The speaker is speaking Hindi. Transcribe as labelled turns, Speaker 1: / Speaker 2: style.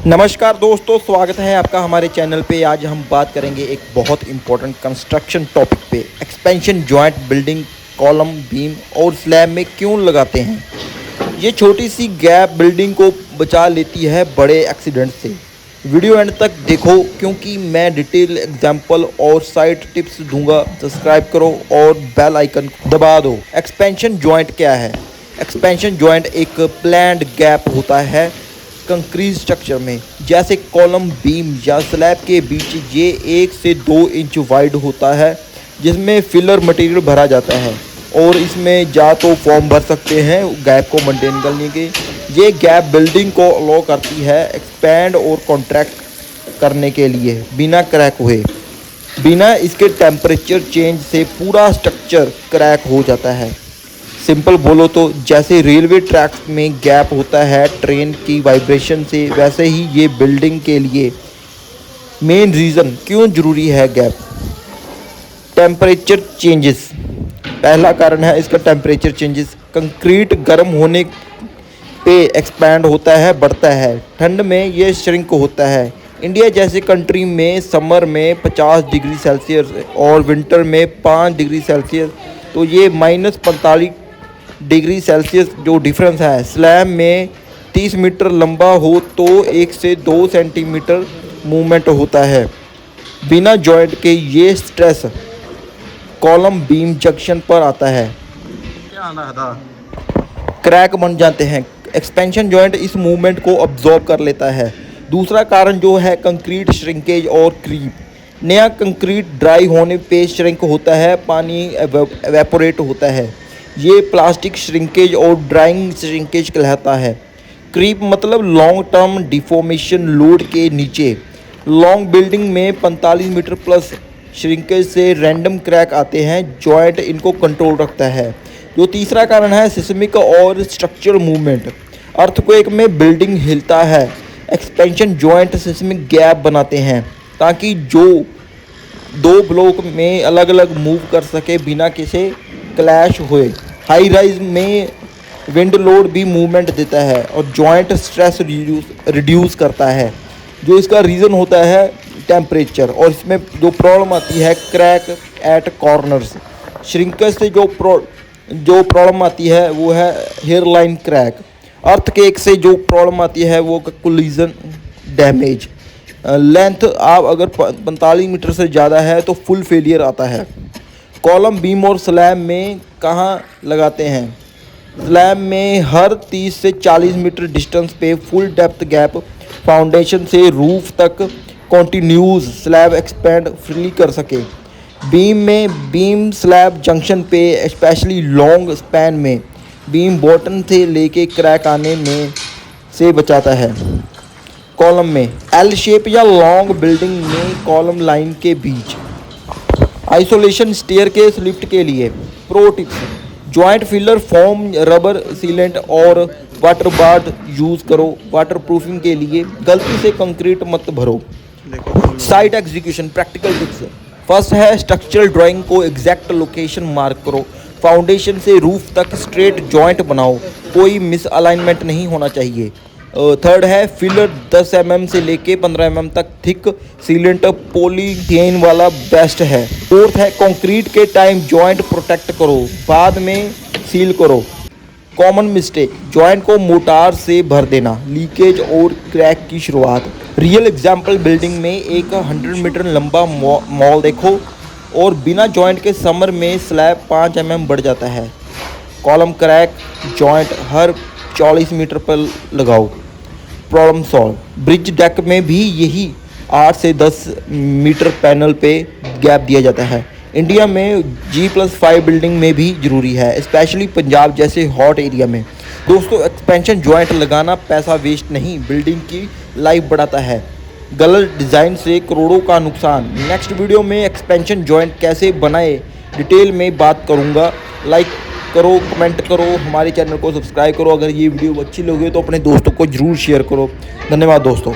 Speaker 1: नमस्कार दोस्तों, स्वागत है आपका हमारे चैनल पे। आज हम बात करेंगे एक बहुत इंपॉर्टेंट कंस्ट्रक्शन टॉपिक पे। Expansion joint building column, beam और स्लैब में क्यों लगाते हैं। ये छोटी सी गैप बिल्डिंग को बचा लेती है बड़े एक्सीडेंट से। वीडियो एंड तक देखो क्योंकि मैं डिटेल एग्जांपल और साइट टिप्स दूंगा। सब्सक्राइब करो और बेल आइकन दबा दो। एक्सपेंशन जॉइंट क्या है? एक्सपेंशन जॉइंट एक प्लान्ड गैप होता है कंक्रीट स्ट्रक्चर में, जैसे कॉलम, बीम या स्लैब के बीच। ये 1 से 2 इंच वाइड होता है जिसमें फिलर मटेरियल भरा जाता है और इसमें या तो फॉर्म भर सकते हैं गैप को मेंटेन करने के। ये गैप बिल्डिंग को अलाउ करती है एक्सपैंड और कॉन्ट्रैक्ट करने के लिए बिना क्रैक हुए। बिना इसके टेम्परेचर चेंज से पूरा स्ट्रक्चर क्रैक हो जाता है। सिंपल बोलो तो जैसे रेलवे ट्रैक्स में गैप होता है ट्रेन की वाइब्रेशन से, वैसे ही ये बिल्डिंग के लिए मेन रीज़न क्यों ज़रूरी है गैप। टेम्परेचर चेंजेस पहला कारण है इसका, टेम्परेचर चेंजेस। कंक्रीट गर्म होने पे एक्सपैंड होता है, बढ़ता है। ठंड में ये श्रिंक होता है। इंडिया जैसे कंट्री में समर में 50 डिग्री सेल्सियस और विंटर में 5 डिग्री सेल्सियस, तो ये -45 डिग्री सेल्सियस जो डिफरेंस है। स्लैब में 30 मीटर लंबा हो तो 1 से 2 सेंटीमीटर मूवमेंट होता है। बिना जॉइंट के ये स्ट्रेस कॉलम, बीम जंक्शन पर आता है, क्रैक बन जाते हैं। एक्सपेंशन जॉइंट इस मूवमेंट को अब्जॉर्ब कर लेता है। दूसरा कारण जो है कंक्रीट श्रिंकेज और क्रीप। नया कंक्रीट ड्राई होने पे श्रिंक होता है, पानी एवेपोरेट होता है। ये प्लास्टिक श्रिंकेज और ड्राइंग श्रिंकेज कहलाता है। क्रीप मतलब लॉन्ग टर्म डिफॉर्मेशन लोड के नीचे। लॉन्ग बिल्डिंग में 45 मीटर प्लस श्रिंकेज से रैंडम क्रैक आते हैं। जॉइंट इनको कंट्रोल रखता है। जो तीसरा कारण है सिस्मिक और स्ट्रक्चरल मूवमेंट। अर्थक्वेक में बिल्डिंग हिलता है। एक्सपेंशन जॉइंट सिस्मिक गैप बनाते हैं ताकि जो 2 ब्लॉक में अलग अलग मूव कर सके बिना किसी क्लैश हुए। हाई राइज में विंड लोड भी मूवमेंट देता है और जॉइंट स्ट्रेस रिड्यूस करता है। जो इसका रीज़न होता है टेम्परेचर। और इसमें जो प्रॉब्लम आती है क्रैक एट कॉर्नर्स। श्रिंकेज से जो प्रॉब्लम आती है वो है हेयर लाइन क्रैक। अर्थक्वेक से जो प्रॉब्लम आती है वो कोलिजन डैमेज। लेंथ आप अगर 45 मीटर से ज़्यादा है तो फुल फेलियर आता है। कॉलम, बीम और स्लैब में कहाँ लगाते हैं? स्लैब में हर 30 से 40 मीटर डिस्टेंस पे फुल डेप्थ गैप, फाउंडेशन से रूफ तक कॉन्टीन्यूस स्लैब एक्सपेंड फ्रीली कर सके। बीम में बीम स्लैब जंक्शन पे, स्पेशली लॉन्ग स्पैन में बीम बॉटम से लेके क्रैक आने में से बचाता है। कॉलम में एल शेप या लॉन्ग बिल्डिंग में कॉलम लाइन के बीच। आइसोलेशन स्टेयरकेस लिफ्ट के लिए pro tips. Joint filler, form, rubber sealant और वाटर बार्ड यूज़ करो। वाटर प्रूफिंग के लिए गलती से कंक्रीट मत भरो। Site execution practical tips. First है स्ट्रक्चरल ड्राइंग को एग्जैक्ट लोकेशन मार्क करो। फाउंडेशन से रूफ तक स्ट्रेट जॉइंट बनाओ, कोई मिस अलाइनमेंट नहीं होना चाहिए। थर्ड है फिलर 10 mm से लेके 15 mm तक थिक सीलेंट पॉलीथेन वाला बेस्ट है। फोर्थ है कंक्रीट के टाइम जॉइंट प्रोटेक्ट करो, बाद में सील करो। कॉमन मिस्टेक, जॉइंट को मोटार से भर देना, लीकेज और क्रैक की शुरुआत। रियल एग्जाम्पल, बिल्डिंग में एक 100 मीटर लंबा मॉल देखो और बिना जॉइंट के समर में स्लैब 5 mm बढ़ जाता है। कॉलम क्रैक, जॉइंट हर 40 मीटर पर लगाओ। Problem solve. ब्रिज डेक में भी यही 8 से 10 मीटर पैनल पे गैप दिया जाता है। इंडिया में G+5 बिल्डिंग में भी ज़रूरी है, स्पेशली पंजाब जैसे हॉट एरिया में। दोस्तों, एक्सपेंशन जॉइंट लगाना पैसा वेस्ट नहीं, बिल्डिंग की लाइफ बढ़ाता है। गलत डिज़ाइन से करोड़ों का नुकसान। नेक्स्ट वीडियो में एक्सपेंशन जॉइंट कैसे बनाए डिटेल में बात करूँगा। लाइक करो, कमेंट करो, हमारे चैनल को सब्सक्राइब करो। अगर ये वीडियो अच्छी लगे तो अपने दोस्तों को ज़रूर शेयर करो। धन्यवाद दोस्तों।